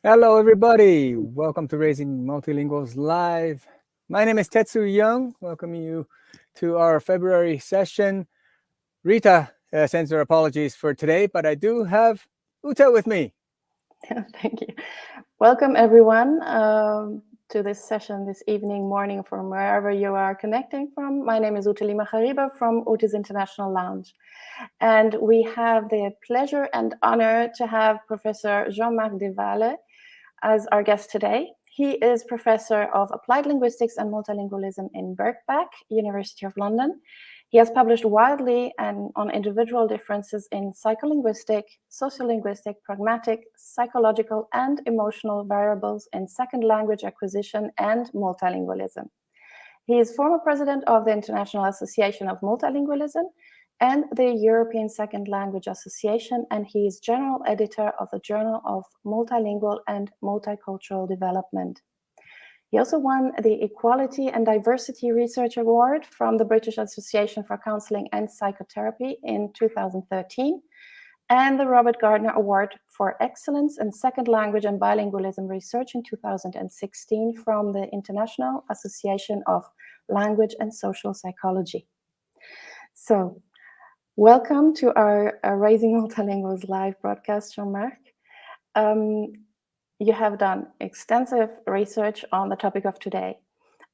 Hello, everybody. Welcome to Raising Multilinguals Live. My name is Tetsu Young. Welcoming you to our February session. Rita sends her apologies for today, but I do have Uta with me. Thank you. Welcome, everyone, to this session this evening, morning, from wherever you are connecting from. My name is Uta Hariba from Uta's International Lounge. And we have the pleasure and honor to have Professor Jean-Marc Dewaele as our guest today. He is Professor of Applied Linguistics and Multilingualism in Birkbeck, University of London. He has published widely and on individual differences in psycholinguistic, sociolinguistic, pragmatic, psychological, and emotional variables in second language acquisition and multilingualism. He is former president of the International Association of Multilingualism and the European Second Language Association, and he is general editor of the Journal of Multilingual and Multicultural Development. He also won the Equality and Diversity Research Award from the British Association for Counselling and Psychotherapy in 2013, and the Robert Gardner Award for Excellence in Second Language and Bilingualism Research in 2016 from the International Association of Language and Social Psychology. So, welcome to our Raising Multilinguals live broadcast, Jean-Marc. You have done extensive research on the topic of today,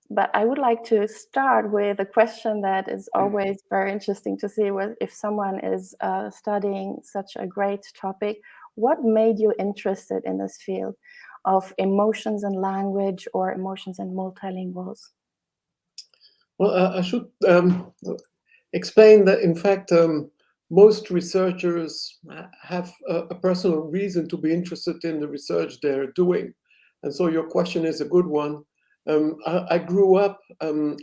but I would like to start with a question that is always very interesting to see if someone is studying such a great topic. What made you interested in this field of emotions and language, or emotions and multilinguals? Well, I should explain that, in fact, most researchers have a personal reason to be interested in the research they're doing. And so your question is a good one. I grew up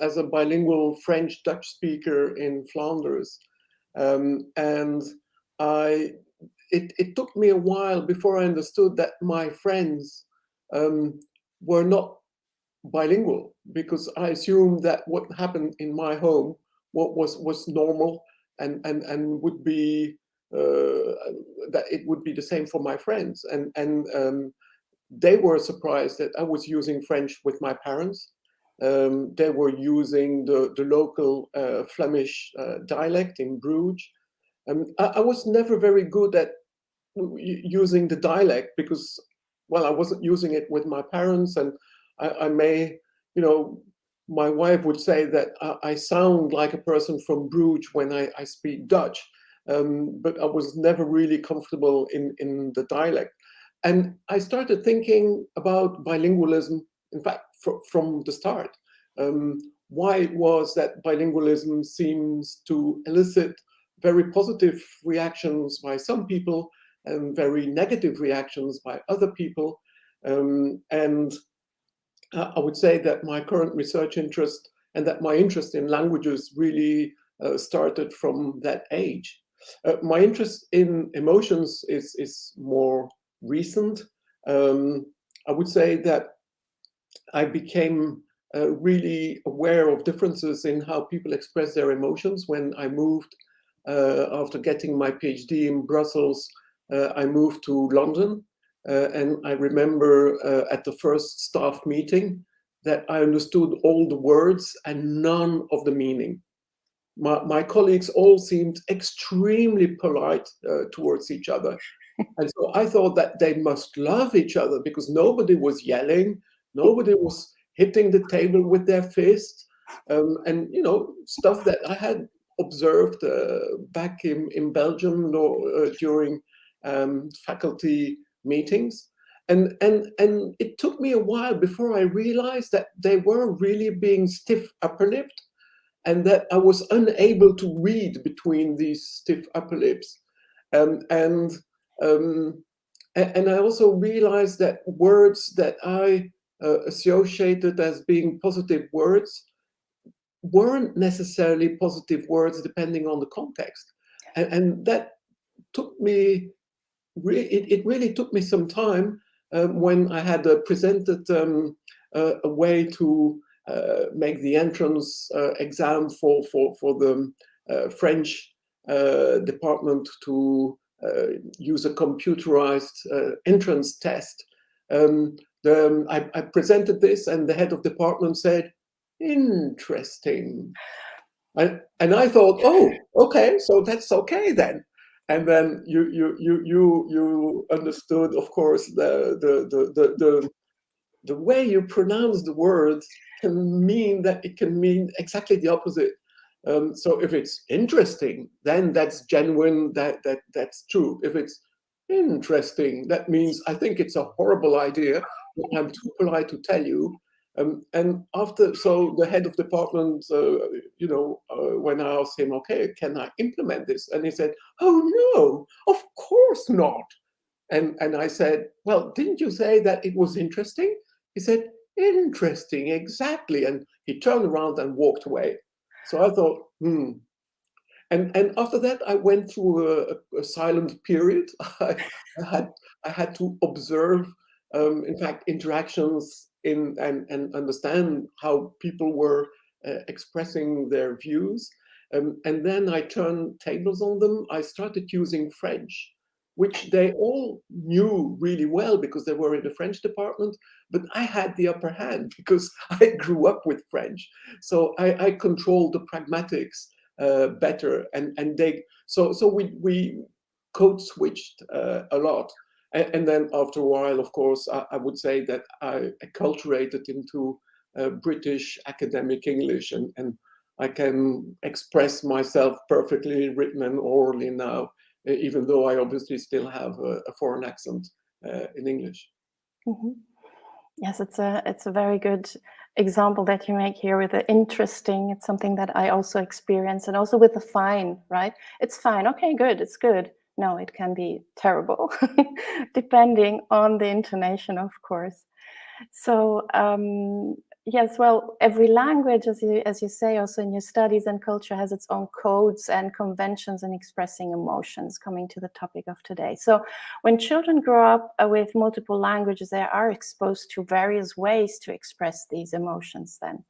as a bilingual French-Dutch speaker in Flanders. And it took me a while before I understood that my friends were not bilingual, because I assumed that what happened in my home was normal and would be that it would be the same for my friends, and they were surprised that I was using French with my parents. They were using the local Flemish dialect in Bruges. I was never very good at using the dialect because, well, I wasn't using it with my parents, and I may, my wife would say that I sound like a person from Bruges when I speak Dutch, but I was never really comfortable in the dialect. And I started thinking about bilingualism, in fact, from the start. Why it was that bilingualism seems to elicit very positive reactions by some people and very negative reactions by other people. And I would say that my current research interest and that my interest in languages really started from that age. My interest in emotions is more recent. I would say that I became really aware of differences in how people express their emotions when I moved. After getting my PhD in Brussels, I moved to London. And I remember at the first staff meeting that I understood all the words and none of the meaning. My colleagues all seemed extremely polite towards each other. And so I thought that they must love each other because nobody was yelling, nobody was hitting the table with their fist, and stuff that I had observed back in Belgium during faculty meetings. And it took me a while before I realized that they were really being stiff upper lipped, and that I was unable to read between these stiff upper lips. And I also realized that words that I associated as being positive words weren't necessarily positive words depending on the context. And that took me, it really took me some time when I had presented a way to make the entrance exam for the French department to use a computerized entrance test I presented this, and the head of department said, "Interesting." And I thought, oh, okay, so that's okay then. And then you understood, of course, the way you pronounce the word can mean that it can mean exactly the opposite. So if it's interesting, then that's genuine, that's true. If it's interesting, that means I think it's a horrible idea, but I'm too polite to tell you. And after, so the head of department, when I asked him, okay, can I implement this? And he said, oh no, of course not. And I said, well, didn't you say that it was interesting? He said, interesting, exactly. And he turned around and walked away. So I thought, And after that, I went through a silent period. I had to observe, in fact, interactions and understand how people were expressing their views. And then I turned tables on them. I started using French, which they all knew really well because they were in the French department. But I had the upper hand because I grew up with French. So I controlled the pragmatics better, and they so we code switched a lot, and then after a while, of course, I would say that I acculturated into British academic English, and I can express myself perfectly written and orally now, even though I obviously still have a foreign accent in English. Mm-hmm. Yes, it's a very good example that you make here with the interesting. It's something that I also experience, and also with the fine, right? It's fine. Okay, good. It's good. No, it can be terrible, depending on the intonation, of course. So yes, well, every language, as you say, also in your studies and culture, has its own codes and conventions in expressing emotions, coming to the topic of today. So when children grow up with multiple languages, they are exposed to various ways to express these emotions then.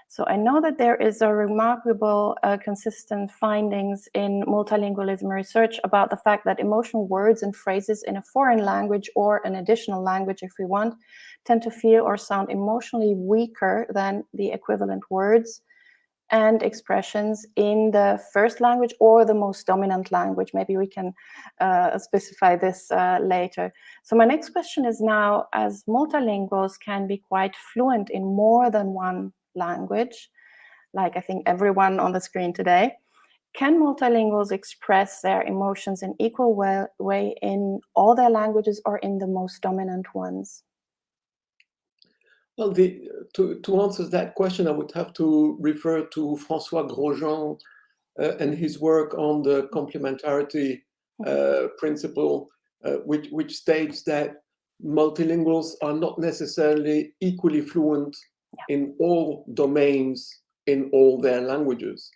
So I know that there is a remarkable consistent findings in multilingualism research about the fact that emotional words and phrases in a foreign language or an additional language, if we want, tend to feel or sound emotionally weaker than the equivalent words and expressions in the first language or the most dominant language. Maybe we can specify this later. So my next question is now, as multilinguals can be quite fluent in more than one language, like I think everyone on the screen today, can multilinguals express their emotions in equal way in all their languages or in the most dominant ones? Well, to answer that question, I would have to refer to François Grosjean and his work on the complementarity principle, which states that multilinguals are not necessarily equally fluent in all domains in all their languages,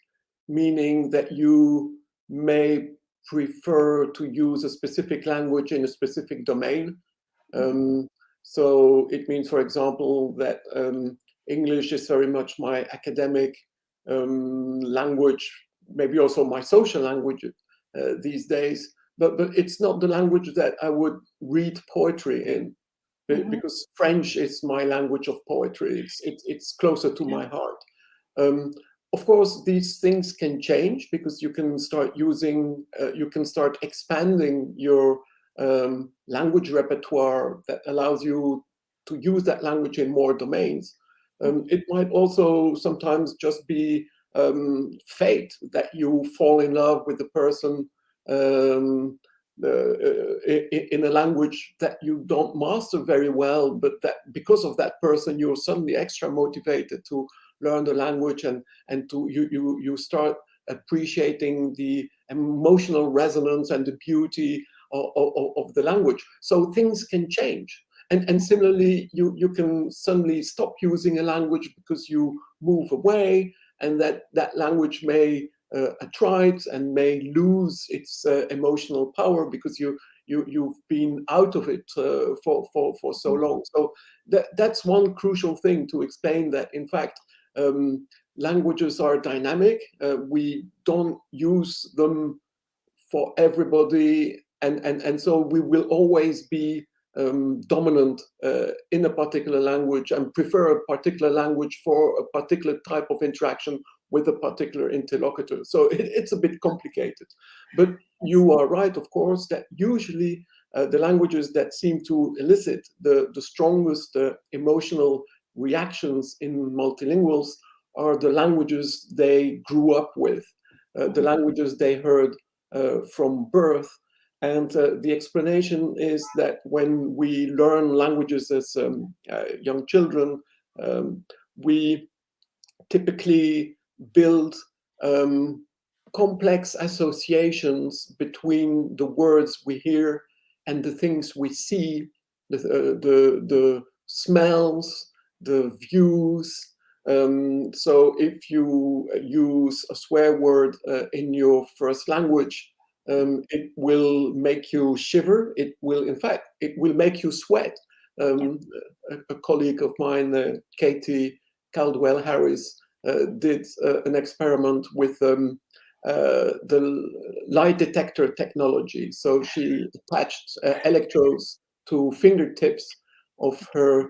meaning that you may prefer to use a specific language in a specific domain. So it means, for example, that English is very much my academic language, maybe also my social language these days, but it's not the language that I would read poetry in, because French is my language of poetry. It's closer to my heart. Of course, these things can change because you can start using, you can start expanding your language repertoire that allows you to use that language in more domains. It might also sometimes just be fate that you fall in love with the person in a language that you don't master very well, but that because of that person, you're suddenly extra motivated to learn the language, and to you start appreciating the emotional resonance and the beauty of the language. So things can change. And similarly, you can suddenly stop using a language because you move away, and that language may attrite and may lose its emotional power because you've been out of it for so long. So that's one crucial thing to explain, that in fact languages are dynamic. We don't use them for everybody, and so we will always be dominant in a particular language and prefer a particular language for a particular type of interaction with a particular interlocutor. So it's a bit complicated. But you are right, of course, that usually the languages that seem to elicit the strongest emotional reactions in multilinguals are the languages they grew up with, the languages they heard from birth. And the explanation is that when we learn languages as young children, we typically build complex associations between the words we hear and the things we see, the smells, the views. So if you use a swear word in your first language, it will make you shiver. It will, in fact, it will make you sweat. A colleague of mine, Katie Caldwell-Harris, did an experiment with the lie detector technology. So she attached electrodes to fingertips of her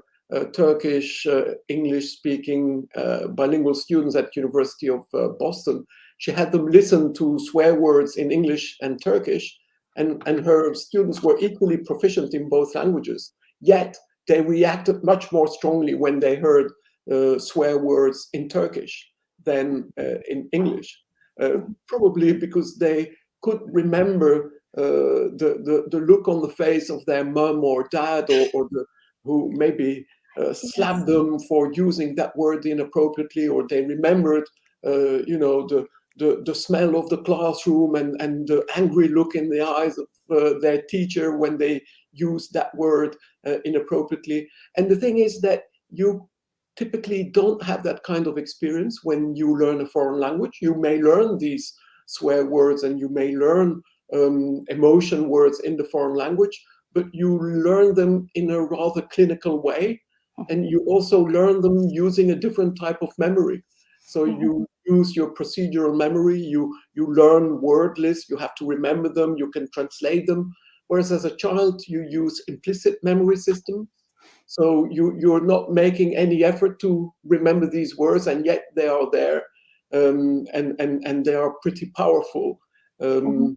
Turkish, English-speaking bilingual students at University of Boston. She had them listen to swear words in English and Turkish, and her students were equally proficient in both languages. Yet they reacted much more strongly when they heard swear words in Turkish than in English. Probably because they could remember the look on the face of their mum or dad, or who maybe slapped them for using that word inappropriately, or they remembered, the smell of the classroom and the angry look in the eyes of their teacher when they used that word inappropriately. And the thing is that you typically don't have that kind of experience when you learn a foreign language. You may learn these swear words and you may learn emotion words in the foreign language, but you learn them in a rather clinical way. And you also learn them using a different type of memory. So you use your procedural memory, you learn word lists, you have to remember them, you can translate them. Whereas as a child, you use implicit memory system. So you're not making any effort to remember these words, and yet they are there, and they are pretty powerful. And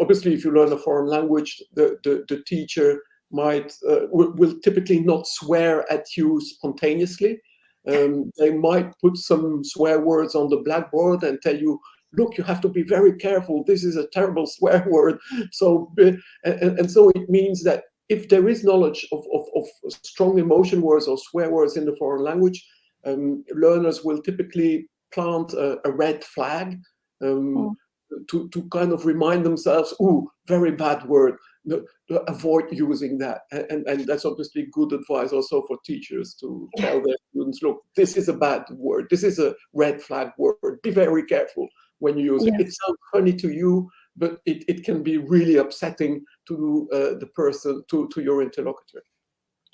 obviously, if you learn a foreign language, the teacher will typically not swear at you spontaneously. They might put some swear words on the blackboard and tell you, look, you have to be very careful. This is a terrible swear word. So, and so it means that if there is knowledge of strong emotion words or swear words in the foreign language, learners will typically plant a red flag to kind of remind themselves, ooh, very bad word, avoid using that. And that's obviously good advice also for teachers to tell their students, look, this is a bad word. This is a red flag word. Be very careful when you use it. It sounds funny to you, but it can be really upsetting to the person, to your interlocutor.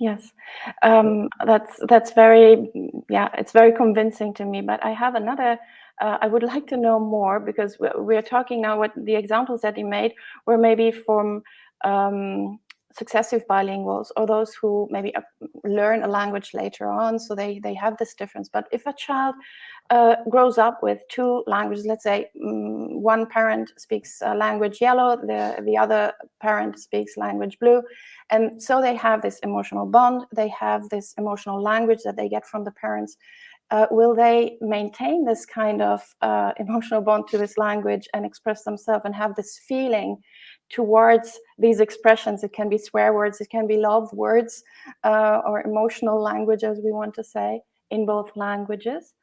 Yes, that's very, it's very convincing to me. But I have another, I would like to know more, because we're talking now, what the examples that you made were maybe from successive bilinguals, or those who maybe learn a language later on, so they have this difference. But if a child grows up with two languages, let's say one parent speaks language yellow, the other parent speaks language blue, and so they have this emotional bond, they have this emotional language that they get from the parents. Will they maintain this kind of emotional bond to this language and express themselves and have this feeling towards these expressions? It can be swear words, it can be love words, or emotional language, as we want to say, in both languages.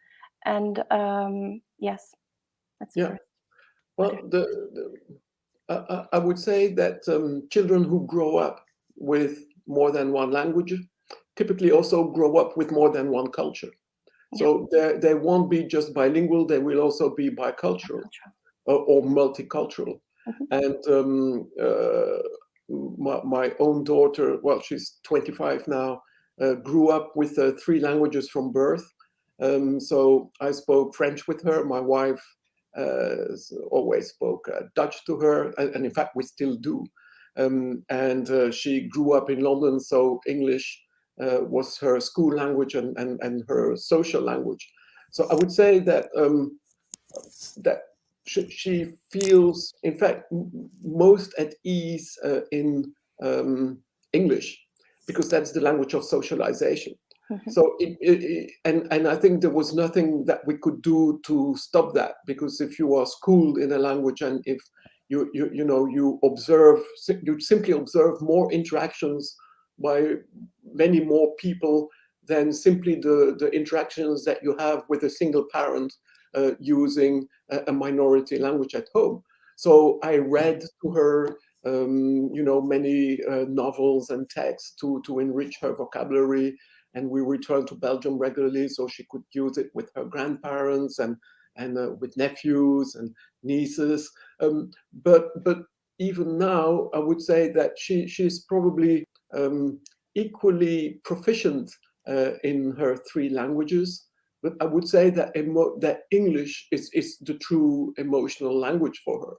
And yes, that's yeah. Well, I would say that children who grow up with more than one language typically also grow up with more than one culture. So they won't be just bilingual, they will also be bicultural or multicultural. And my own daughter, well, she's 25 now, grew up with 3 languages from birth. So I spoke French with her. My wife always spoke Dutch to her, and in fact we still do. and she grew up in London, so English was her school language and her social language. So I would say that that she feels, in fact, most at ease in English, because that's the language of socialization. So and I think there was nothing that we could do to stop that, because if you are schooled in a language, and if you observe, you simply observe more interactions by many more people than simply the interactions that you have with a single parent using a minority language at home. So I read to her many novels and texts to enrich her vocabulary, and we returned to Belgium regularly so she could use it with her grandparents and with nephews and nieces. But even now, I would say that she's probably equally proficient in her three languages. But I would say that that English is the true emotional language for her,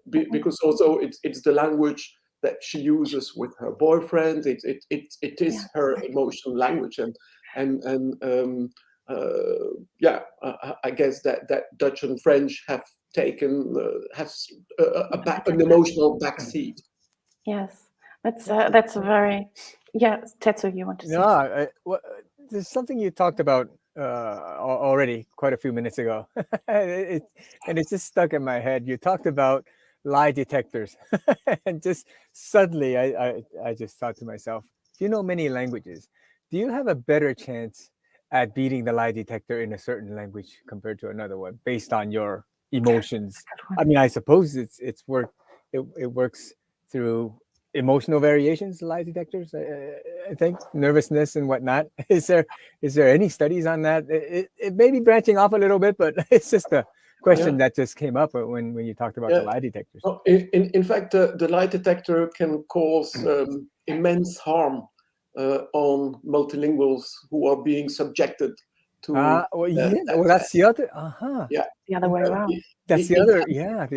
because also it's the language that she uses with her boyfriend. It is her emotional language, I guess that Dutch and French have taken an emotional backseat. Yes, that's a very Tetsu, you want to say? No, there's something you talked about already quite a few minutes ago, and it's just stuck in my head. You talked about lie detectors, and just suddenly I just thought to myself, if you know many languages, do you have a better chance at beating the lie detector in a certain language compared to another one based on your emotions? I mean, I suppose it works through emotional variations, lie detectors. I think nervousness and whatnot. Is there any studies on that? It may be branching off a little bit, but it's just a question that just came up when you talked about the lie detectors. Well, in fact, the lie detector can cause immense harm on multilinguals who are being subjected to. That's the other. The other way around. That's the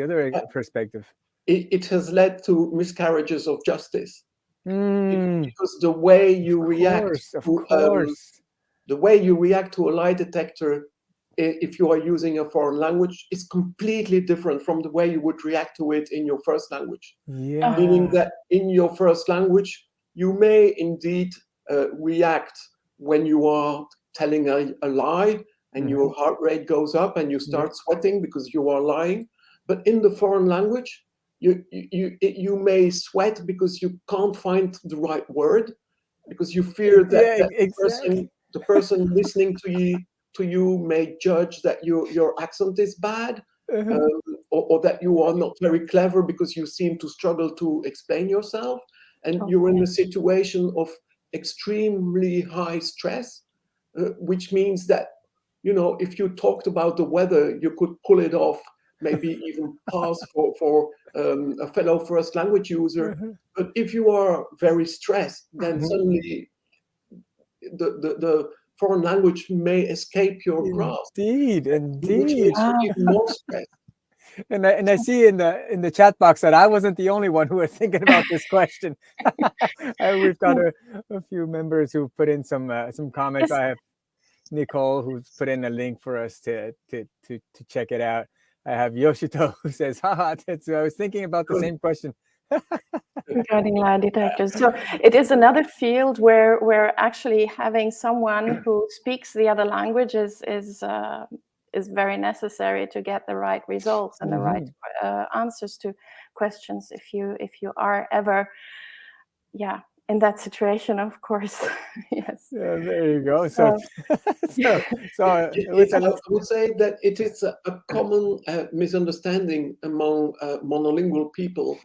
other perspective. It has led to miscarriages of justice, because the way you react to a lie detector, if you are using a foreign language, is completely different from the way you would react to it in your first language. Yeah. Meaning that in your first language, you may indeed react when you are telling a lie, and your heart rate goes up and you start sweating because you are lying. But in the foreign language, you may sweat because you can't find the right word, because you fear that the person listening to you may judge that your accent is bad, or that you are not very clever because you seem to struggle to explain yourself, and you're in a situation of extremely high stress, which means that, if you talked about the weather, you could pull it off, maybe even pass for a fellow first language user. But if you are very stressed, then suddenly the foreign language may escape your grasp. Indeed. Which makes you even more stressed. And I see in the chat box that I wasn't the only one who was thinking about this question. We've got a few members who put in some comments. Yes. I have Nicole who's put in a link for us to check it out. I have Yoshito who says, haha, Tetsu, I was thinking about the same question. Regarding lie detectors. So it is another field where actually having someone who speaks the other language is very necessary to get the right results and the right answers to questions if you are ever in that situation, of course. Yes. Yeah, there you go. So I would say that it is a common misunderstanding among monolingual people,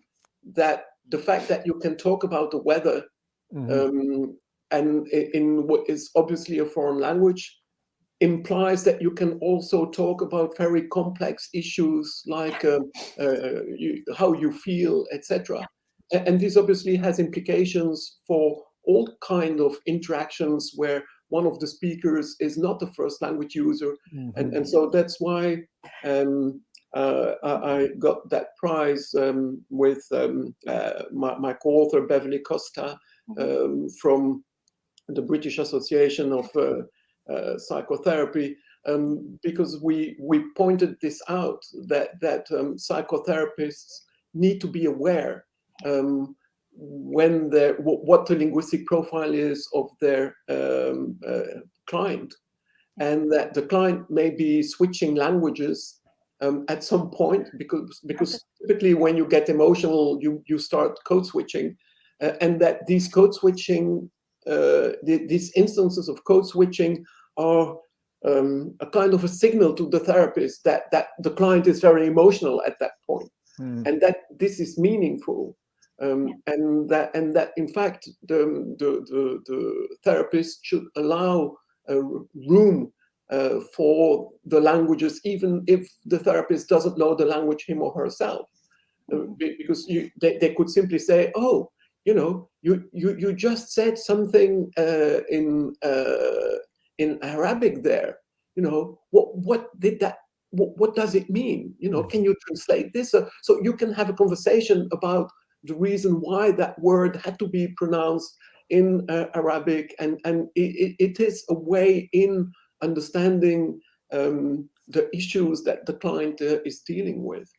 that the fact that you can talk about the weather and in what is obviously a foreign language implies that you can also talk about very complex issues like how you feel, etc. And this obviously has implications for all kind of interactions where one of the speakers is not the first language user, and so that's why I got that prize with my co-author Beverly Costa from the British Association of Psychotherapy, because we pointed this out, that psychotherapists need to be aware when what the linguistic profile is of their client, and that the client may be switching languages at some point, because typically when you get emotional, you start code switching, and that these code switching, these instances of code switching are a kind of a signal to the therapist that the client is very emotional at that point, and that this is meaningful, and that in fact the therapist should allow room for the languages, even if the therapist doesn't know the language him or herself, because they could simply say, oh, you just said something in Arabic there. What did that? What does it mean? Can you translate this? So you can have a conversation about the reason why that word had to be pronounced in Arabic, and it is a way in understanding the issues that the client is dealing with.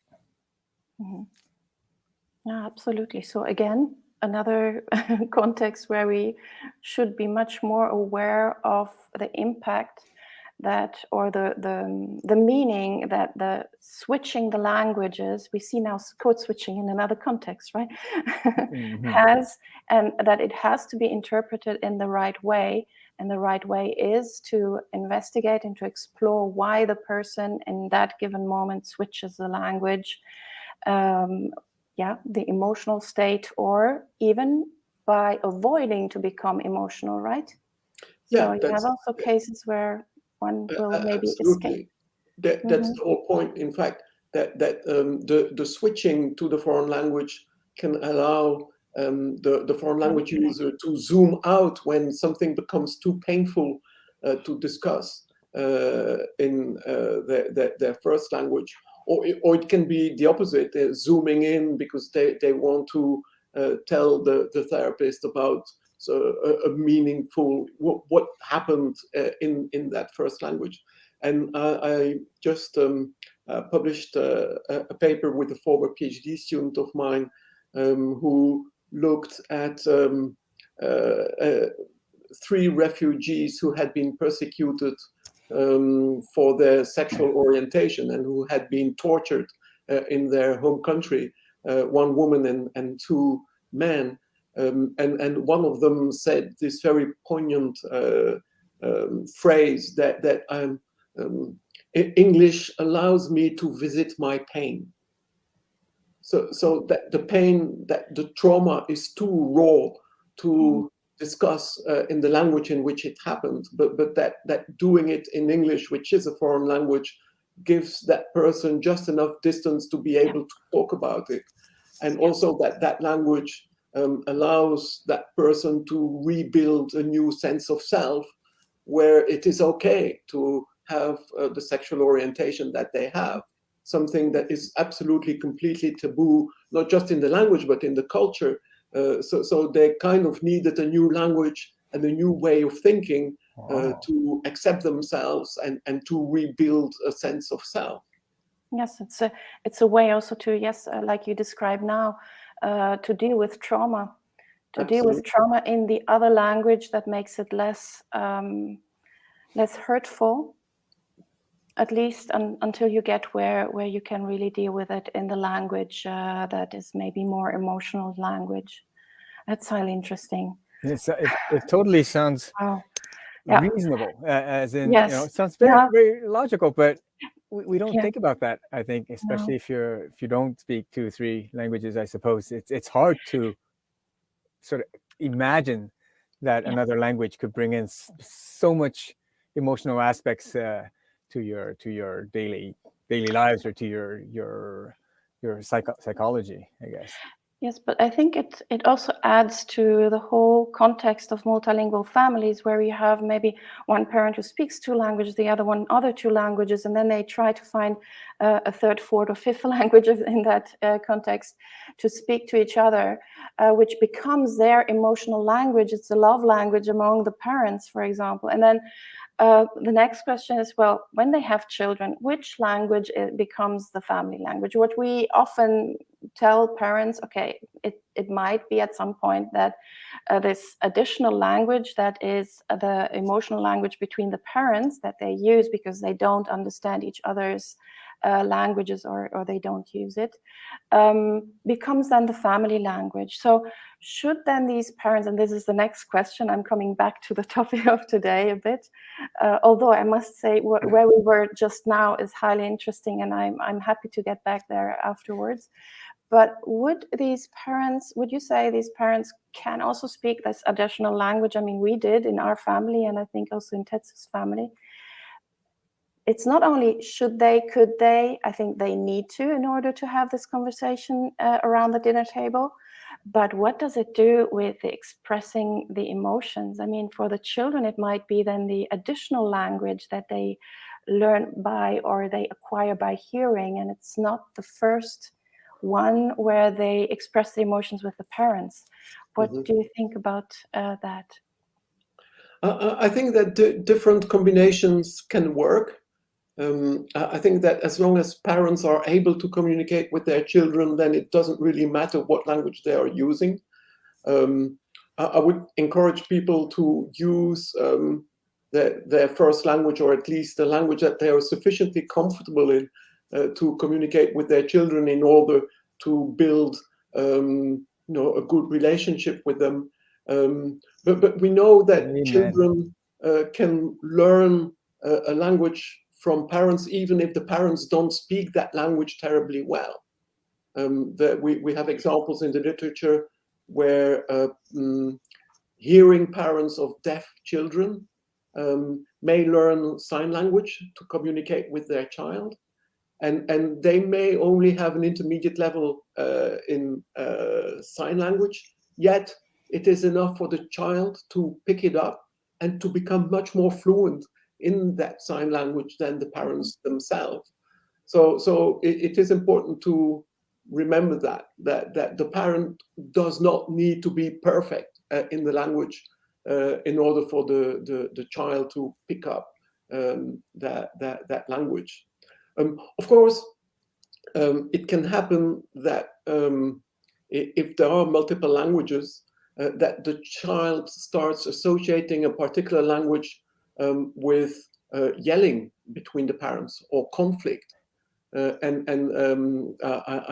Yeah, absolutely. So again, another context where we should be much more aware of the impact that, or the meaning that the switching the languages, we see now code switching in another context, right? has, and that it has to be interpreted in the right way. And the right way is to investigate and to explore why the person in that given moment switches the language, the emotional state, or even by avoiding to become emotional, right? So you have also cases where one will maybe escape. That's the whole point, in fact, that the switching to the foreign language can allow the foreign language user to zoom out when something becomes too painful to discuss in their first language, or it can be the opposite, zooming in because they want to tell the therapist about a meaningful what happened in that first language. And I just published a paper with a former PhD student of mine who looked at 3 refugees who had been persecuted for their sexual orientation and who had been tortured in their home country, 1 woman and 2 men. And one of them said this very poignant phrase that English allows me to visit my pain. So that the pain, that the trauma is too raw to discuss in the language in which it happened, but that doing it in English, which is a foreign language, gives that person just enough distance to be able to talk about it. And also that language allows that person to rebuild a new sense of self, where it is okay to have the sexual orientation that they have, something that is absolutely completely taboo, not just in the language, but in the culture. So they kind of needed a new language and a new way of thinking to accept themselves and to rebuild a sense of self. Yes, it's a way also to, like you describe now, to deal with trauma, deal with trauma in the other language that makes it less hurtful, at least until you get where you can really deal with it in the language that is maybe more emotional language. That's highly interesting. It totally sounds reasonable, as in, it sounds very, very logical, but we don't think about that, I think, especially if you don't speak 2 or 3 languages. I suppose it's hard to sort of imagine that another language could bring in so much emotional aspects to your daily lives, or to your psychology, I guess. Yes, but I think it also adds to the whole context of multilingual families, where you have maybe one parent who speaks two languages, the other one other two languages, and then they try to find a third, fourth, or fifth language in that context to speak to each other, which becomes their emotional language. It's a love language among the parents, for example. And then the next question is, well, when they have children, which language becomes the family language? What we often tell parents, okay, it might be at some point that this additional language that is the emotional language between the parents that they use because they don't understand each other's languages or they don't use it, becomes then the family language. So should then these parents, and this is the next question, I'm coming back to the topic of today a bit, although I must say where we were just now is highly interesting, and I'm happy to get back there afterwards. But would you say these parents can also speak this additional language? I mean, we did in our family, and I think also in Tetsu's family. It's not only could they, I think they need to in order to have this conversation around the dinner table, but what does it do with expressing the emotions? I mean, for the children, it might be then the additional language that they learn by or they acquire by hearing, and it's not the first one where they express the emotions with the parents. What do you think about that? I think that different combinations can work. I think that as long as parents are able to communicate with their children, then it doesn't really matter what language they are using. I would encourage people to use their first language, or at least a language that they are sufficiently comfortable in to communicate with their children in order to build a good relationship with them. But we know that Amen. children can learn a language from parents, even if the parents don't speak that language terribly well. We have examples in the literature where hearing parents of deaf children may learn sign language to communicate with their child, and they may only have an intermediate level in sign language, yet it is enough for the child to pick it up and to become much more fluent in that sign language than the parents themselves. So it is important to remember that the parent does not need to be perfect in the language in order for the child to pick up that language. Of course, it can happen that if there are multiple languages, that the child starts associating a particular language with yelling between the parents or conflict. I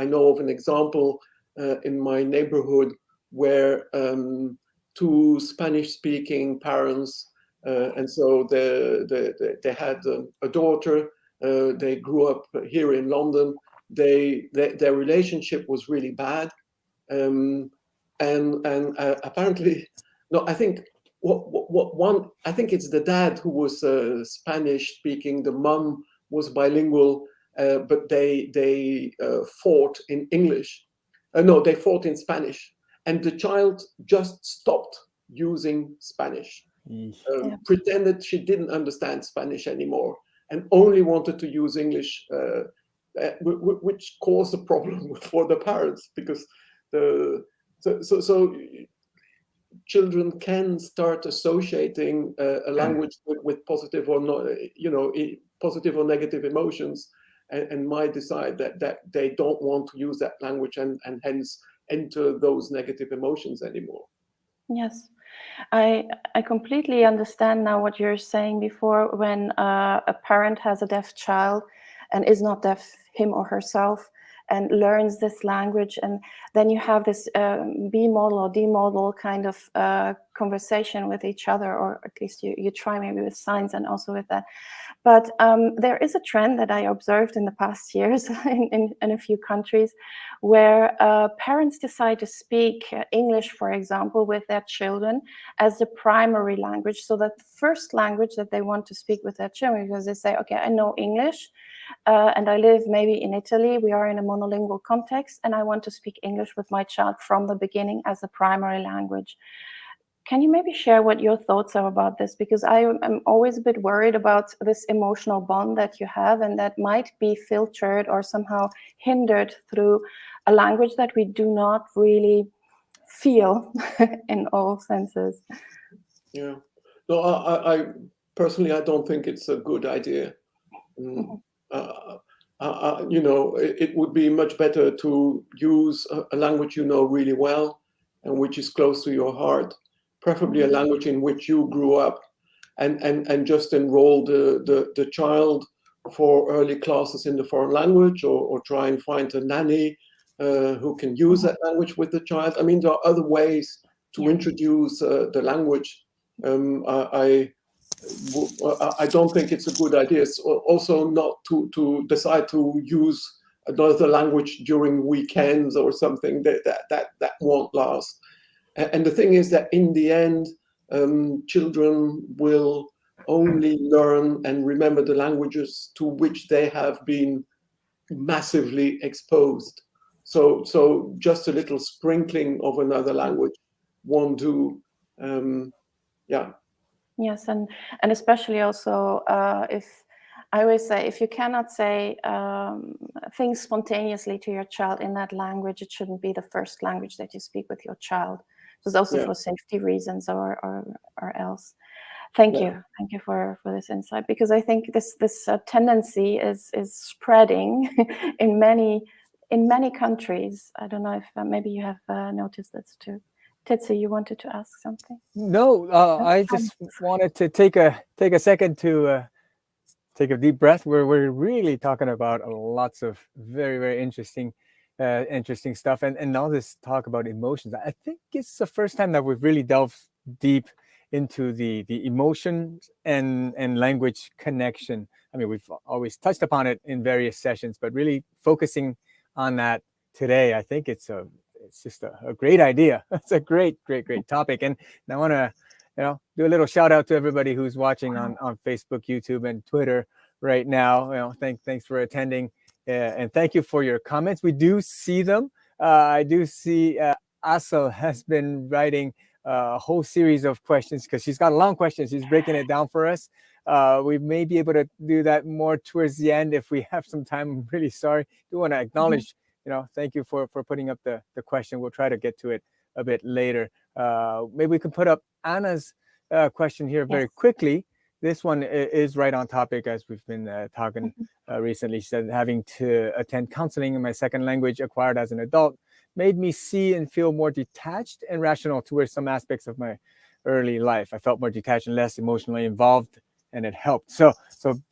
know of an example in my neighborhood where two Spanish-speaking parents, and so they had a daughter. They grew up here in London. Their relationship was really bad, and apparently, no, I think. I think it's the dad who was Spanish speaking. The mum was bilingual, but they fought in English. No, they fought in Spanish, and the child just stopped using Spanish, pretended she didn't understand Spanish anymore, and only wanted to use English, which caused a problem for the parents because so children can start associating a language with positive or not, positive or negative emotions, and might decide that they don't want to use that language and hence enter those negative emotions anymore. Yes, I completely understand now what you're saying before. When a parent has a deaf child and is not deaf him or herself, and learns this language, and then you have this B model or D model kind of conversation with each other, or at least you try maybe with signs and also with that. But there is a trend that I observed in the past years in a few countries where parents decide to speak English, for example, with their children as the primary language. So that the first language that they want to speak with their children, because they say, okay, I know English and I live maybe in Italy. We are in a monolingual context and I want to speak English with my child from the beginning as the primary language. Can you maybe share what your thoughts are about this? Because I am always a bit worried about this emotional bond that you have, and that might be filtered or somehow hindered through a language that we do not really feel in all senses. Yeah. No, I personally, I don't think it's a good idea. It would be much better to use a language you know really well and which is close to your heart, preferably a language in which you grew up, and just enroll the child for early classes in the foreign language, or try and find a nanny who can use that language with the child. I mean, there are other ways to introduce the language. I don't think it's a good idea. It's also not to decide to use another language during weekends or something. That won't last. And the thing is that in the end, children will only learn and remember the languages to which they have been massively exposed. So just a little sprinkling of another language won't do. Yes, and especially also if I always say, if you cannot say things spontaneously to your child in that language, it shouldn't be the first language that you speak with your child. Just also for safety reasons or else. Thank you for this insight, because I think this tendency is spreading in many countries. I don't know if maybe you have noticed this too. Tetsu, you wanted to ask something? No, I just wanted to take a second to take a deep breath. We're really talking about lots of very, very interesting stuff, and all this talk about emotions. I think it's the first time that we've really delved deep into the emotions and language connection. I mean, we've always touched upon it in various sessions, but really focusing on that today, I think it's just a great idea. It's a great topic. And I want to, do a little shout out to everybody who's watching on Facebook, YouTube, and Twitter right now. Thanks for attending, and thank you for your comments. We do see them. I do see Asel has been writing a whole series of questions, because she's got a long question. She's breaking it down for us. We may be able to do that more towards the end if we have some time. I'm really sorry. Do want to acknowledge, thank you for putting up the question. We'll try to get to it a bit later. Maybe we can put up Anna's question here very quickly. This one is right on topic, as we've been talking recently. She said, having to attend counseling in my second language acquired as an adult made me see and feel more detached and rational towards some aspects of my early life. I felt more detached and less emotionally involved, and it helped. So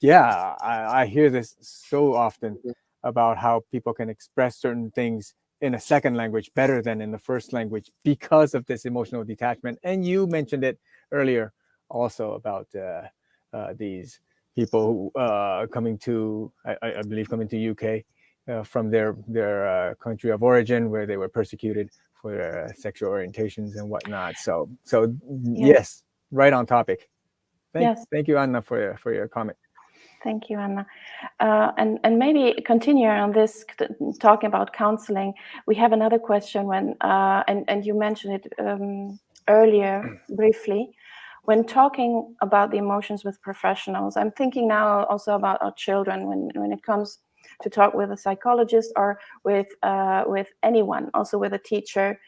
yeah, I hear this so often about how people can express certain things in a second language better than in the first language because of this emotional detachment. And you mentioned it earlier also about these people who coming to, I believe, coming to UK from their country of origin, where they were persecuted for their sexual orientations and whatnot. So yes, right on topic. Thank you, Anna, for your comment. Thank you, Anna. And maybe continue on this, talking about counseling. We have another question and you mentioned it earlier briefly. When talking about the emotions with professionals, I'm thinking now also about our children when it comes to talk with a psychologist or with anyone, also with a teacher.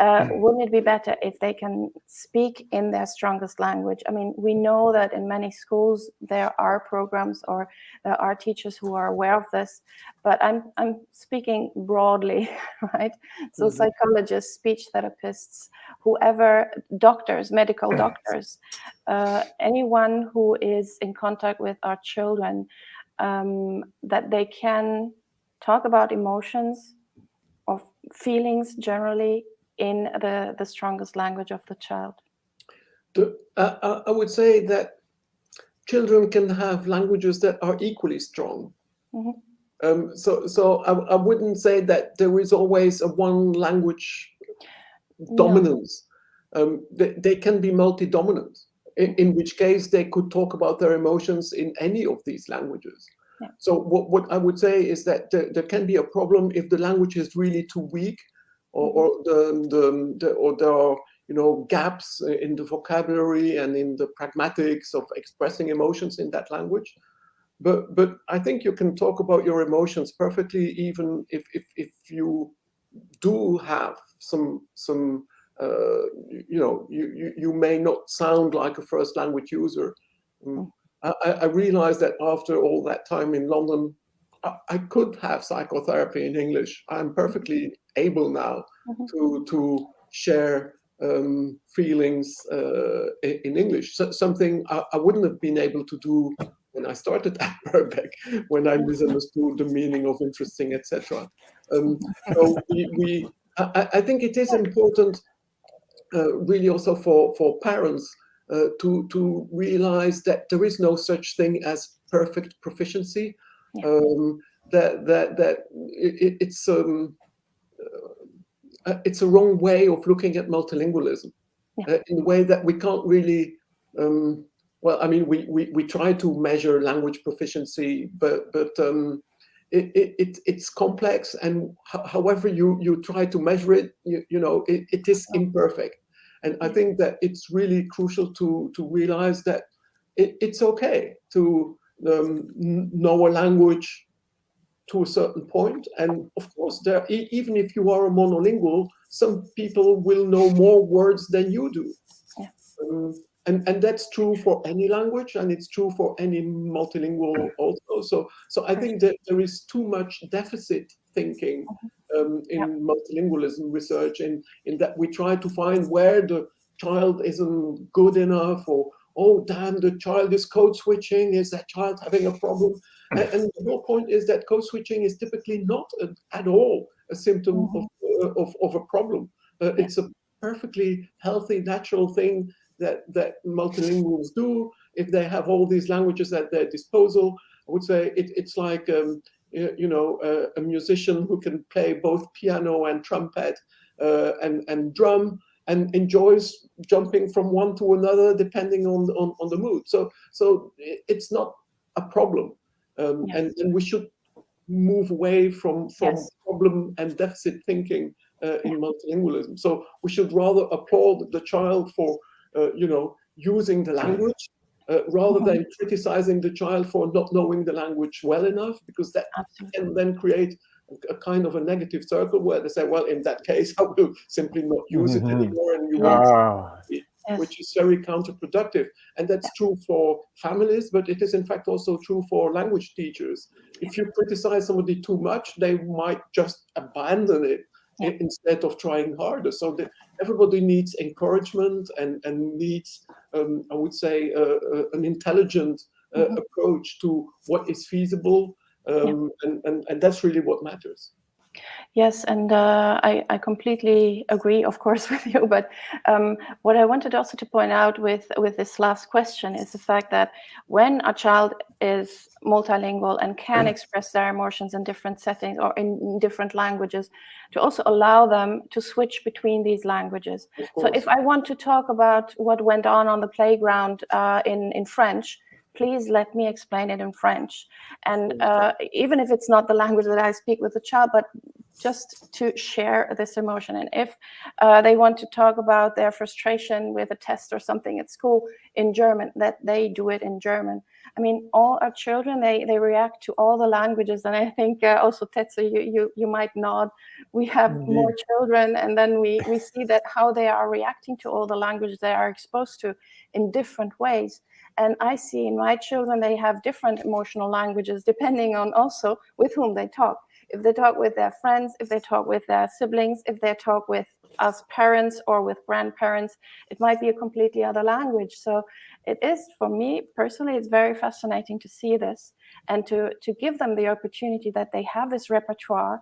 Wouldn't it be better if they can speak in their strongest language? I mean, we know that in many schools there are programs or there are teachers who are aware of this, but I'm speaking broadly, right? So psychologists, speech therapists, whoever, doctors, medical doctors, anyone who is in contact with our children, that they can talk about emotions or feelings generally in the strongest language of the child. I would say that children can have languages that are equally strong. So I wouldn't say that there is always a one language dominance. They can be multi-dominant, in which case they could talk about their emotions in any of these languages. Yeah. So what I would say is that there can be a problem if the language is really too weak, or there are gaps in the vocabulary and in the pragmatics of expressing emotions in that language. But I think you can talk about your emotions perfectly, even if you do have some you may not sound like a first language user. I realized that after all that time in London, I could have psychotherapy in English. I'm perfectly able now to share feelings in English. So, something I wouldn't have been able to do when I started at Birkbeck, when I misunderstood the meaning of interesting, etc. So I think it is important, really also for parents, to realize that there is no such thing as perfect proficiency. It's a wrong way of looking at multilingualism, in the way that we can't really. Well, I mean, we try to measure language proficiency, but it's complex, and however you try to measure it, it is imperfect. And I think that it's really crucial to realize that it's okay to know a language to a certain point. And of course, even if you are a monolingual, some people will know more words than you do. And that's true for any language, and it's true for any multilingual also. So I think that there is too much deficit thinking in multilingualism research, in that we try to find where the child isn't good enough, or, oh, damn, the child is code switching. Is that child having a problem? And the whole point is that code switching is typically not at all a symptom of a problem. It's a perfectly healthy, natural thing that multilinguals do if they have all these languages at their disposal. I would say it's like a musician who can play both piano and trumpet and drum, and enjoys jumping from one to another depending on the mood. So it's not a problem, and we should move away from problem and deficit thinking in multilingualism. So we should rather applaud the child for using the language, rather than criticizing the child for not knowing the language well enough, because that can then create a kind of a negative circle where they say, well, in that case, I will simply not use it anymore, and you won't, which is very counterproductive. And that's true for families, but it is in fact also true for language teachers. If you criticize somebody too much, they might just abandon it instead of trying harder. So everybody needs encouragement and needs, I would say, an intelligent approach to what is feasible, and that's really what matters. Yes, and I completely agree, of course, with you. But what I wanted also to point out with this last question is the fact that when a child is multilingual and can express their emotions in different settings or in different languages, to also allow them to switch between these languages. So if I want to talk about what went on the playground in French, please let me explain it in French. And even if it's not the language that I speak with the child, but just to share this emotion. And if they want to talk about their frustration with a test or something at school in German, that they do it in German. I mean, all our children, they react to all the languages. And I think also, Tetsu, you might nod. We have more children, and then we see that how they are reacting to all the languages they are exposed to in different ways. And I see in my children, they have different emotional languages depending on also with whom they talk. If they talk with their friends, if they talk with their siblings, if they talk with us parents or with grandparents, it might be a completely other language. So it is, for me personally, it's very fascinating to see this and to give them the opportunity that they have this repertoire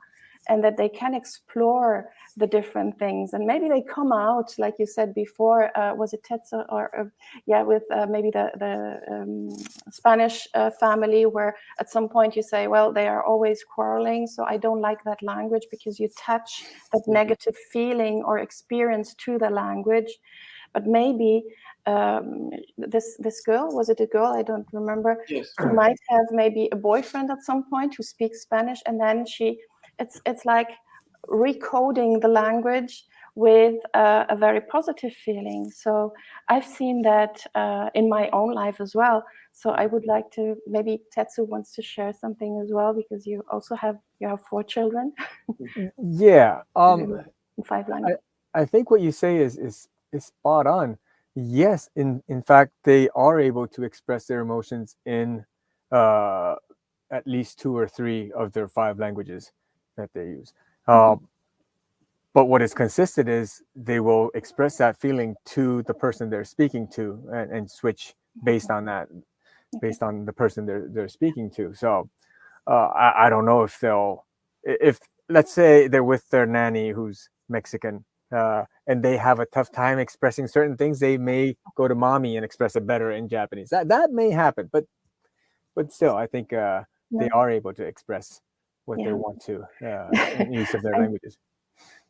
and that they can explore the different things, and maybe they come out, like you said before, was it Tetsu or with maybe the Spanish family, where at some point you say, well, they are always quarreling, so I don't like that language, because you attach that negative feeling or experience to the language. But maybe this girl, was it a girl? I don't remember. Yes. She might have maybe a boyfriend at some point who speaks Spanish, and then it's like recoding the language with a very positive feeling. So I've seen that in my own life as well. So I would like to, maybe Tetsu wants to share something as well, because you also have 4 children. Yeah. In 5 languages. I think what you say is spot on. Yes, in fact, they are able to express their emotions in at least 2 or 3 of their 5 languages that they use. But what is consistent is they will express that feeling to the person they're speaking to, and switch based on that, based on the person they're speaking to. So I don't know if let's say they're with their nanny who's Mexican, and they have a tough time expressing certain things, they may go to mommy and express it better in Japanese. That may happen, but still, I think they are able to express what they want to in use of their languages.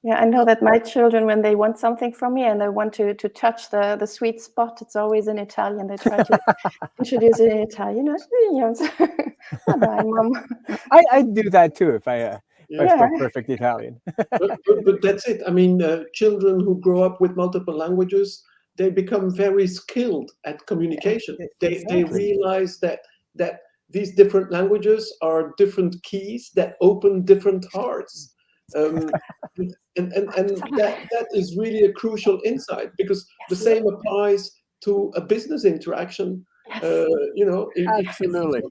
Yeah, I know that my children, when they want something from me and they want to touch the sweet spot, it's always in Italian. They try to introduce it in Italian. Bye, Mom. I do that too if I spoke perfect Italian. but that's it. I mean, children who grow up with multiple languages, they become very skilled at communication. They realize that these different languages are different keys that open different hearts. And that is really a crucial insight, because the same applies to a business interaction. Absolutely.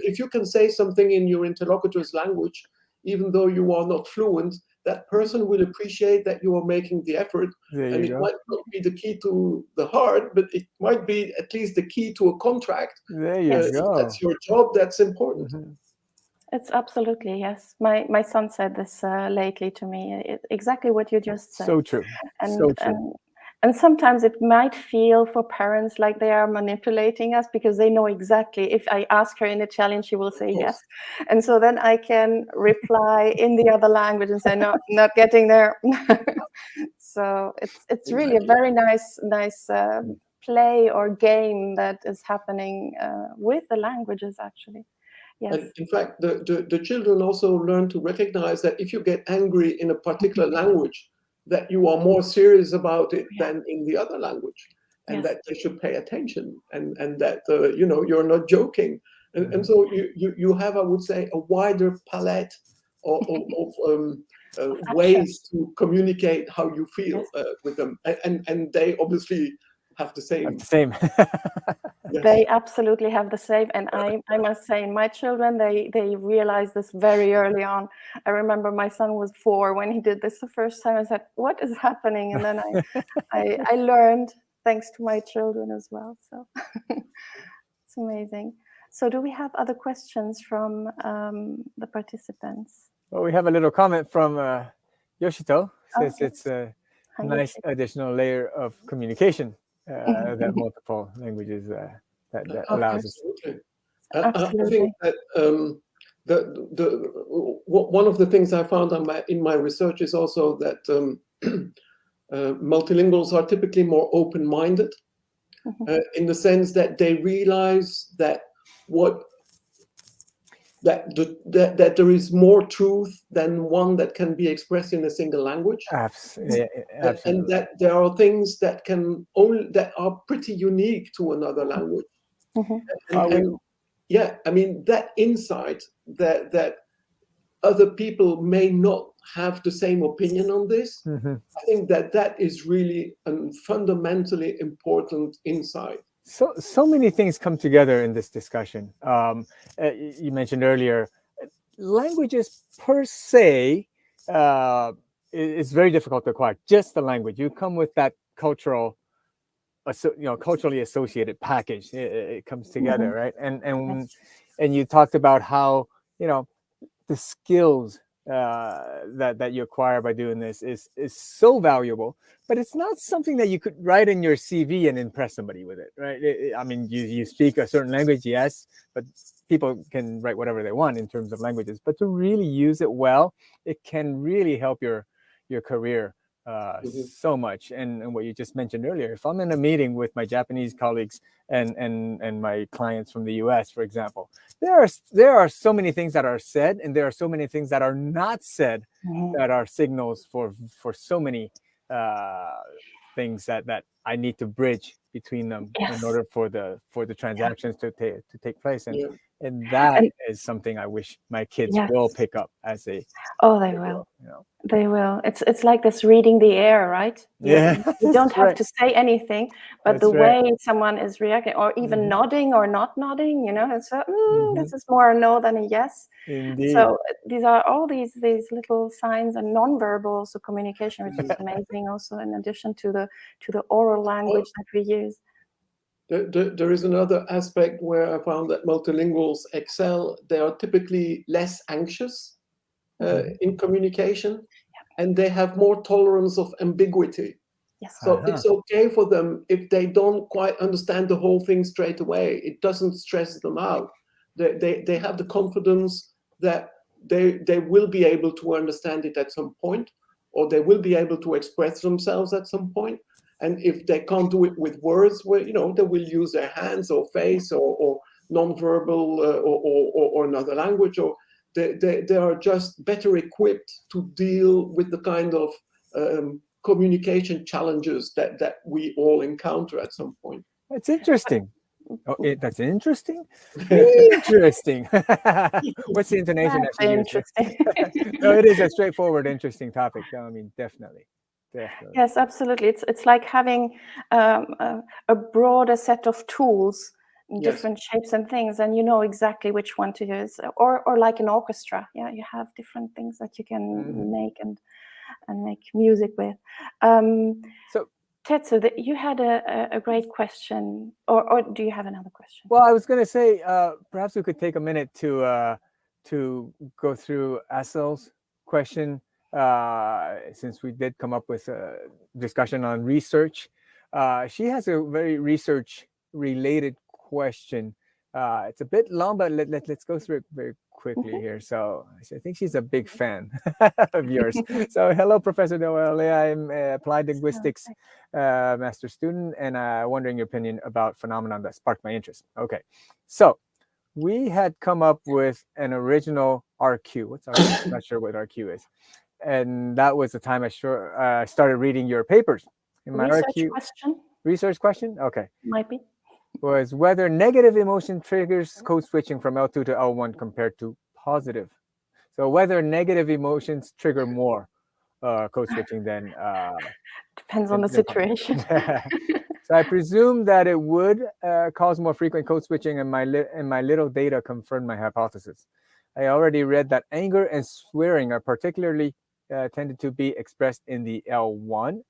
If you can say something in your interlocutor's language, even though you are not fluent, that person will appreciate that you are making the effort. And it might not be the key to the heart, but it might be at least the key to a contract. There you go. If that's your job, that's important. Mm-hmm. It's absolutely, yes. My son said this lately to me, exactly what you just said. So true. And sometimes it might feel for parents like they are manipulating us, because they know exactly, if I ask her in Italian, she will say yes. And so then I can reply in the other language and say, no, not getting there. So it's really a very nice play or game that is happening with the languages, actually. Yes. And in fact, the children also learn to recognize that if you get angry in a particular language, that you are more serious about it than in the other language, and that they should pay attention, and that you're not joking, and so you have, I would say, a wider palette of ways to communicate how you feel with them, and they obviously have the same. Yes. They absolutely have the same, and I must say, my children, they realized this very early on. I remember my son was 4 when he did this the first time. I said, "What is happening?" And then I learned thanks to my children as well. So it's amazing. So, do we have other questions from the participants? Well, we have a little comment from Yoshito. Says it's a nice additional layer of communication. That multiple languages that allows us. I think that one of the things I found in my research is also that multilinguals are typically more open-minded, in the sense that they realize that that there is more truth than one that can be expressed in a single language. Absolutely. And that there are things that are pretty unique to another language. I mean, that insight that other people may not have the same opinion on this, I think that is really a fundamentally important insight. So many things come together in this discussion. You mentioned earlier, languages per se is very difficult to acquire. Just the language, you come with that culturally associated package. It comes together, right? And you talked about how the skills that you acquire by doing this is so valuable, but it's not something that you could write in your CV and impress somebody with it, right? I mean, you speak a certain language, yes, but people can write whatever they want in terms of languages. But to really use it well, it can really help your career so much. And what you just mentioned earlier, if I'm in a meeting with my Japanese colleagues and my clients from the US, for example, there are so many things that are said, and there are so many things that are not said that are signals for so many things that I need to bridge between them in order for the transactions to take place. And that is something I wish my kids will pick up as they they will. They will. It's like this reading the air, right? You don't have to say anything, but the way someone is reacting, or even nodding or not nodding, it's this is more a no than a yes. Indeed. So these are all these little signs and non-verbal communication, which is amazing. Also, in addition to the oral language that we use. There is another aspect where I found that multilinguals excel. They are typically less anxious in communication, and they have more tolerance of ambiguity. So it's okay for them if they don't quite understand the whole thing straight away. It doesn't stress them out. They have the confidence that they will be able to understand it at some point, or they will be able to express themselves at some point. And if they can't do it with words, well, they will use their hands or face or nonverbal or another language, or they are just better equipped to deal with the kind of communication challenges that we all encounter at some point. That's interesting. That's interesting. Interesting. What's the intonation? That's interesting. No, it is a straightforward, interesting topic. I mean, definitely. Yes, absolutely. It's like having a broader set of tools in different shapes and things, and you know exactly which one to use. Or like an orchestra, you have different things that you can make and make music with. So, Tetsu, you had a great question, or do you have another question? Well, I was going to say perhaps we could take a minute to go through Asel's question. Since we did come up with a discussion on research, she has a very research-related question. It's a bit long, but let's go through it very quickly here. So I think she's a big fan of yours. So hello, Professor Dewaele. I'm an applied linguistics master student, and wondering your opinion about phenomenon that sparked my interest. Okay, so we had come up with an original RQ. What's RQ? I'm not sure what RQ is. And that was the time I started reading your papers. In my research question? Okay. Might be. Was whether negative emotion triggers code switching from L2 to L1 compared to positive. So whether negative emotions trigger more code switching than... Depends on the situation. So I presume that it would cause more frequent code switching, and my little data confirmed my hypothesis. I already read that anger and swearing are particularly tended to be expressed in the L1.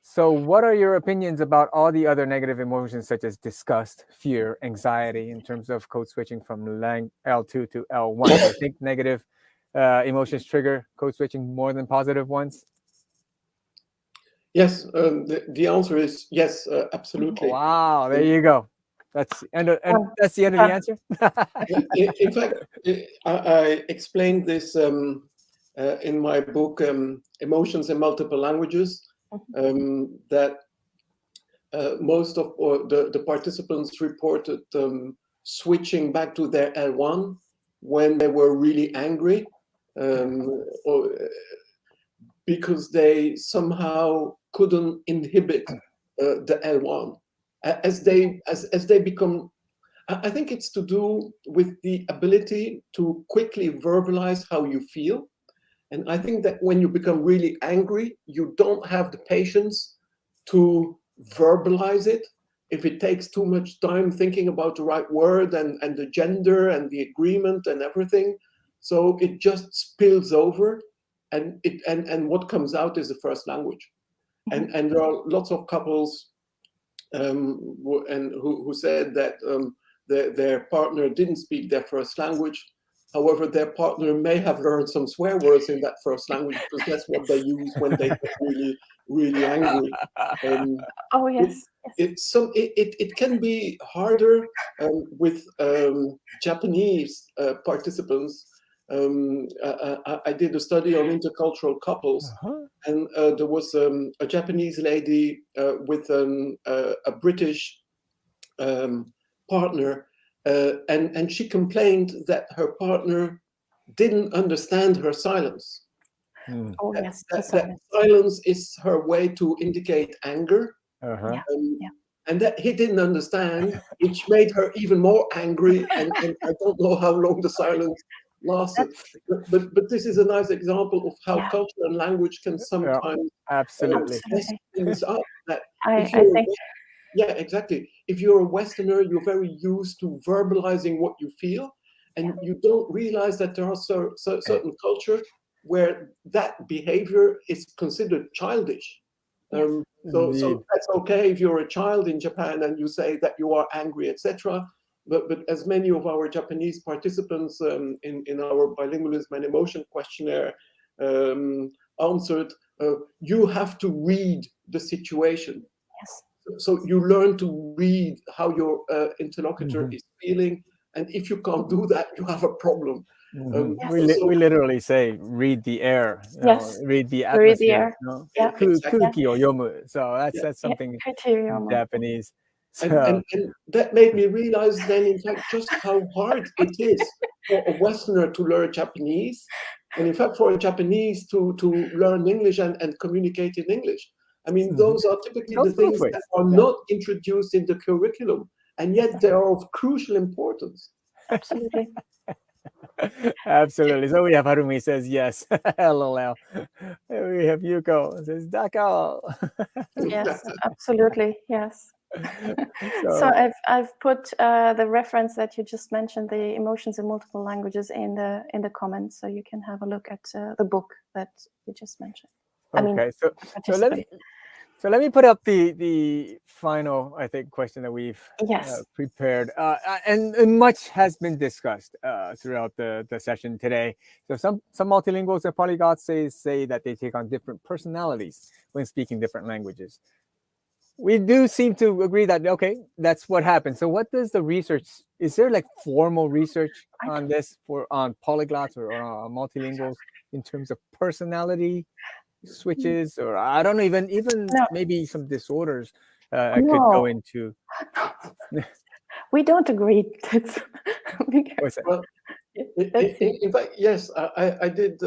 So what are your opinions about all the other negative emotions such as disgust, fear, anxiety in terms of code switching from L2 to L1? Do you think negative emotions trigger code switching more than positive ones? Yes, the answer is yes, absolutely. Wow, there you go. That's the end of the answer. In fact, I explained this in my book, Emotions in Multiple Languages, that most of the participants reported switching back to their L1 when they were really angry, or because they somehow couldn't inhibit the L1 as they become. I think it's to do with the ability to quickly verbalize how you feel. And I think that when you become really angry, you don't have the patience to verbalize it. If it takes too much time thinking about the right word and the gender and the agreement and everything, so it just spills over, and what comes out is the first language. And there are lots of couples who said that their partner didn't speak their first language, However, their partner may have learned some swear words in that first language because that's what they use when they get really, really angry. Oh yes. It can be harder with Japanese participants. I did a study on intercultural couples, and there was a Japanese lady with a British partner, and she complained that her partner didn't understand her silence. Oh yes. That silence is her way to indicate anger. And that he didn't understand, which made her even more angry. And I don't know how long the silence lasted. But this is a nice example of how culture and language can sometimes mess things up. I think. Yeah, exactly. If you're a Westerner, you're very used to verbalizing what you feel, and you don't realize that there are certain culture where that behavior is considered childish. So that's okay if you're a child in Japan and you say that you are angry, etc. But as many of our Japanese participants in our bilingualism and emotion questionnaire answered, you have to read the situation. Yes. So you learn to read how your interlocutor is feeling, and if you can't do that, you have a problem. We literally say read the air, read the atmosphere. Read the air. Exactly. So that's something in Japanese. And that made me realize then, in fact, just how hard it is for a Westerner to learn Japanese, and in fact for a Japanese to learn English and communicate in English. I mean, those are typically the things that are not introduced in the curriculum, and yet they are of crucial importance. Absolutely. Absolutely. So we have Harumi says yes. LOL. We have Yuko says Dako. Yes, absolutely. Yes. So I've put the reference that you just mentioned, the emotions in multiple languages, in the comments, so you can have a look at the book that you just mentioned. Okay, so let me put up the final, I think, question that we've prepared, and much has been discussed throughout the session today. So some multilinguals and polyglots say that they take on different personalities when speaking different languages. We do seem to agree that that's what happens. So what does the research? Is there like formal research on this on polyglots or multilinguals in terms of personality switches, or I don't know, even maybe some disorders I could go into? We don't agree. Well, in fact, yes, I did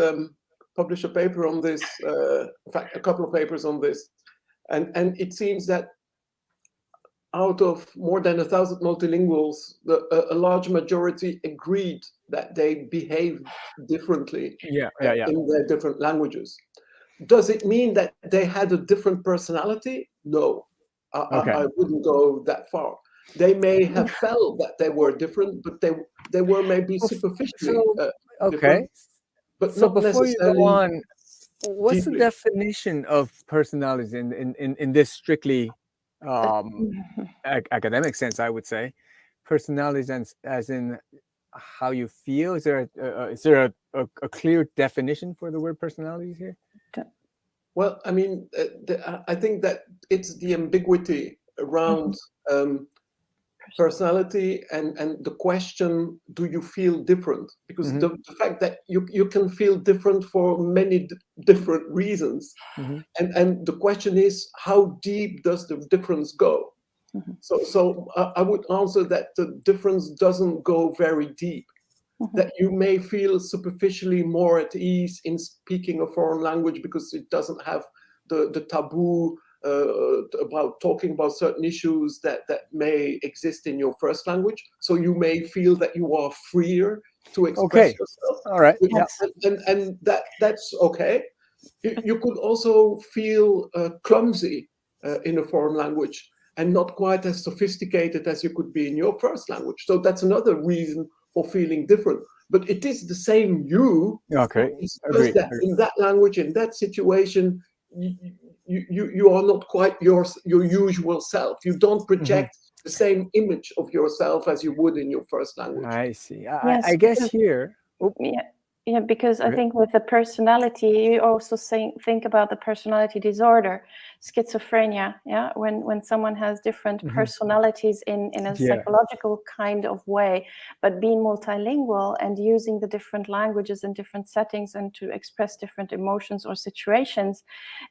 publish a paper on this. In fact, a couple of papers on this, and it seems that out of more than 1,000 multilinguals, a large majority agreed that they behave differently in their different languages. Does it mean that they had a different personality? No, I wouldn't go that far. They may have felt that they were different, but they were maybe superficially different. But so not before you go on, what's deeply. the definition of personalities in this strictly academic sense? I would say personalities as in how you feel. Is there a clear definition for the word personalities here? Well, I mean, I think that it's the ambiguity around personality and the question, do you feel different? Because the fact that you can feel different for many different reasons. And the question is, how deep does the difference go? So I would answer that the difference doesn't go very deep. That you may feel superficially more at ease in speaking a foreign language because it doesn't have the taboo about talking about certain issues that may exist in your first language. So you may feel that you are freer to express yourself. All right. And that's okay. You could also feel clumsy in a foreign language and not quite as sophisticated as you could be in your first language. So that's another reason for feeling different, but it is the same you. It's just that in that language, in that situation, you are not quite your usual self. You don't project the same image of yourself as you would in your first language. I see. I guess here Yeah, because I Okay. think with the personality, you also think about the personality disorder, schizophrenia. Yeah, when someone has different personalities in a psychological kind of way, but being multilingual and using the different languages in different settings and to express different emotions or situations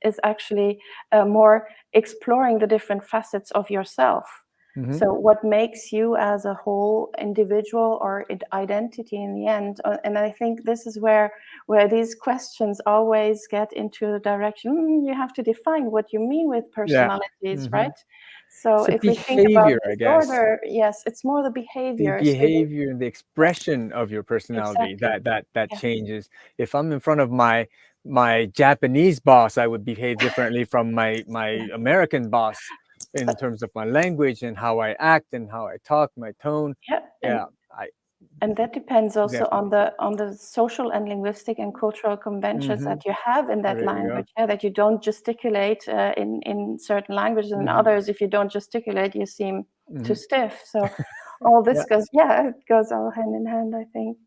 is actually more exploring the different facets of yourself. So what makes you as a whole individual or identity in the end? And I think this is where these questions always get into the direction, you have to define what you mean with personalities, right? So It's a if we think about behavior, I guess. disorder, yes, it's more the behavior. The behavior and the expression of your personality that changes. If I'm in front of my Japanese boss, I would behave differently from my American boss in terms of my language and how I act and how I talk, my tone. And that depends also on the social and linguistic and cultural conventions that you have in that language. That you don't gesticulate in certain languages, and others, if you don't gesticulate, you seem too stiff. So all this it goes all hand in hand, I think.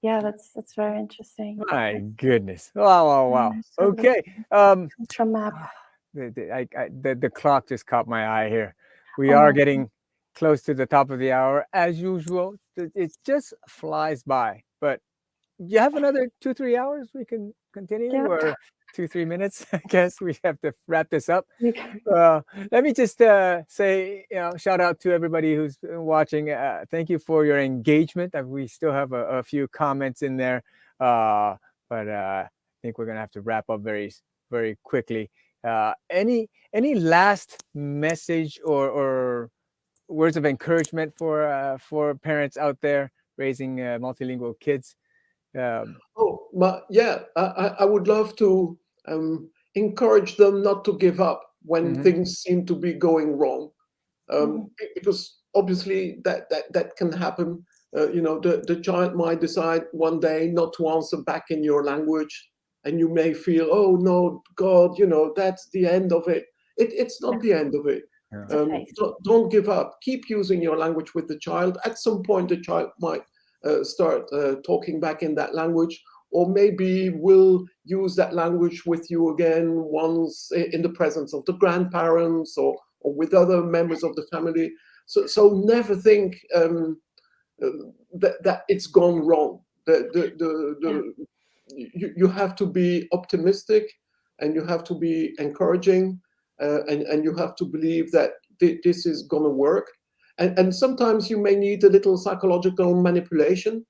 Yeah, that's very interesting. My goodness! Wow! Okay. Map. The clock just caught my eye here. We are getting close to the top of the hour as usual. It just flies by. But you have another 2-3 hours we can continue, or 2-3 minutes. I guess we have to wrap this up. Let me just say, shout out to everybody who's watching. Thank you for your engagement. We still have a few comments in there, but I think we're gonna have to wrap up very, very quickly. Any last message or words of encouragement for parents out there raising multilingual kids? I would love to encourage them not to give up when things seem to be going wrong, because obviously that can happen. The child might decide one day not to answer back in your language, and you may feel, oh no, God, that's the end of it. It's not the end of it. Don't give up. Keep using your language with the child. At some point, the child might start talking back in that language, or maybe will use that language with you again once in the presence of the grandparents or with other members of the family. So never think that it's gone wrong. You have to be optimistic, and you have to be encouraging, and you have to believe that this is going to work. And sometimes you may need a little psychological manipulation.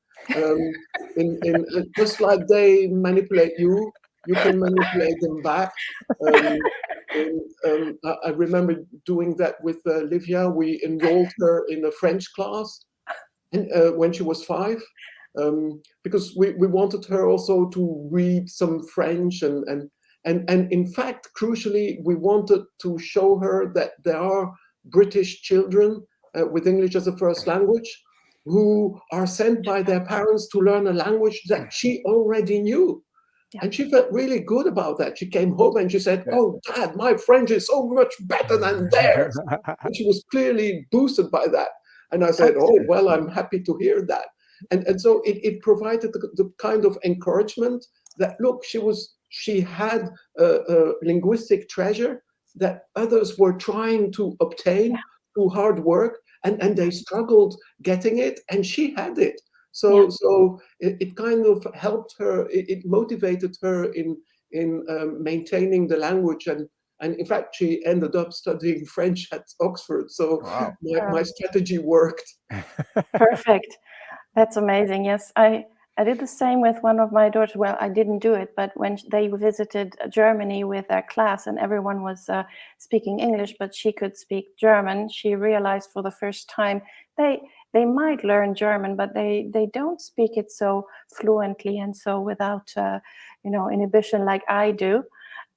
Just like they manipulate you, you can manipulate them back. I remember doing that with Livia. We enrolled her in a French class when she was 5, because we wanted her also to read some French, and in fact, crucially, we wanted to show her that there are British children with English as a first language who are sent by their parents to learn a language that she already knew. And she felt really good about that. She came home and she said, oh, Dad, my French is so much better than theirs. And she was clearly boosted by that. And I said, oh, well, I'm happy to hear that. And so it provided the kind of encouragement that, look, she had a linguistic treasure that others were trying to obtain through hard work, and they struggled getting it, and she had it. So it kind of helped her. It motivated her in maintaining the language, and in fact, she ended up studying French at Oxford. So my strategy worked. Perfect. That's amazing. Yes, I did the same with one of my daughters. Well, I didn't do it, but when they visited Germany with their class and everyone was speaking English, but she could speak German, she realized for the first time they might learn German, but they don't speak it so fluently and so without inhibition like I do.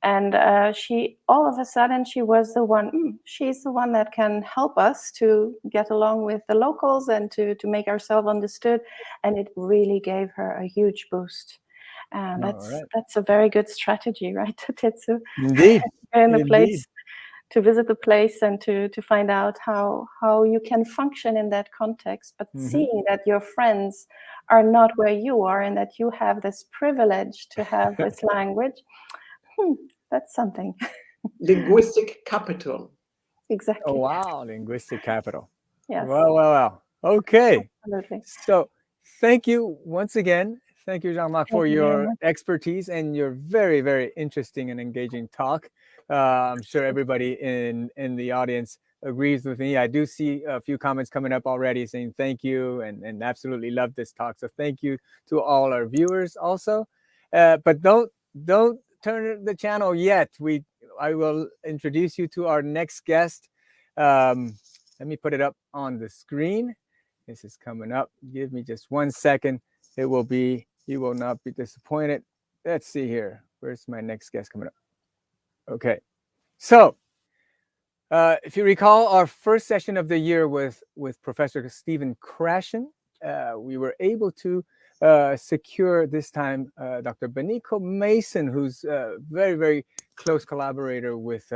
And she, all of a sudden, she was the one, she's the one that can help us to get along with the locals and to make ourselves understood. And it really gave her a huge boost. And that's a very good strategy, right, Tetsu? Indeed. In the place. visit the place and to find out how you can function in that context. But seeing that your friends are not where you are and that you have this privilege to have this language, that's something. Linguistic capital. Exactly. Oh, wow, linguistic capital. Yes. Well. Okay. Absolutely. So thank you once again. Thank you, Jean-Marc, for Thank you very your much. expertise and your very, very interesting and engaging talk. I'm sure everybody in the audience agrees with me. I do see a few comments coming up already saying thank you and absolutely love this talk. So thank you to all our viewers also. But don't turn the channel yet. I will introduce you to our next guest. Let me put it up on the screen. This is coming up. Give me just 1 second. It will be, you will not be disappointed. Let's see here. Where's my next guest coming up? Okay. So if you recall, our first session of the year with Professor Stephen Krashen, we were able to secure this time Dr. Bicultural Mason, who's a very, very close collaborator with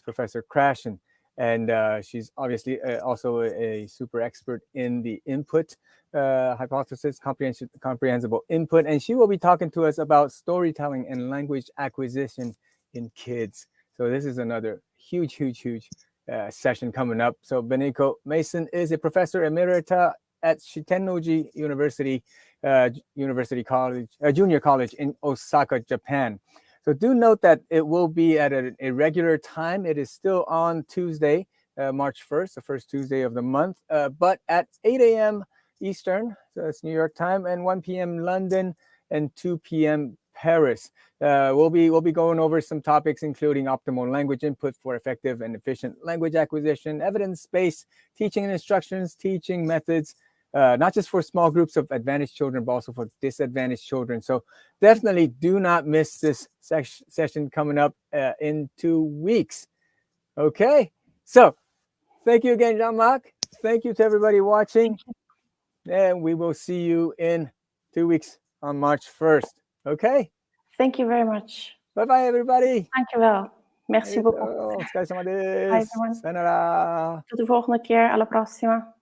Professor Krashen. And she's obviously also a super expert in the input hypothesis, comprehensible input. And she will be talking to us about storytelling and language acquisition in kids. So this is another huge session coming up. So Bicultural Mason is a professor emerita at Shitennoji University, Junior College in Osaka, Japan. So do note that it will be at a regular time. It is still on Tuesday, March 1st, the first Tuesday of the month, but at 8 a.m. Eastern, so it's New York time, and 1 p.m. London and 2 p.m. Paris. We'll be going over some topics, including optimal language input for effective and efficient language acquisition, evidence-based teaching and instructions, teaching methods, not just for small groups of advantaged children, but also for disadvantaged children. So definitely do not miss this session coming up in 2 weeks. Okay, so thank you again, Jean-Marc. Thank you to everybody watching. And we will see you in 2 weeks on March 1st. Okay? Thank you very much. Bye-bye, everybody. Dankjewel. Merci beaucoup. お疲れ様です。Bye, everyone. さよなら。 Tot de volgende keer. Alla prossima.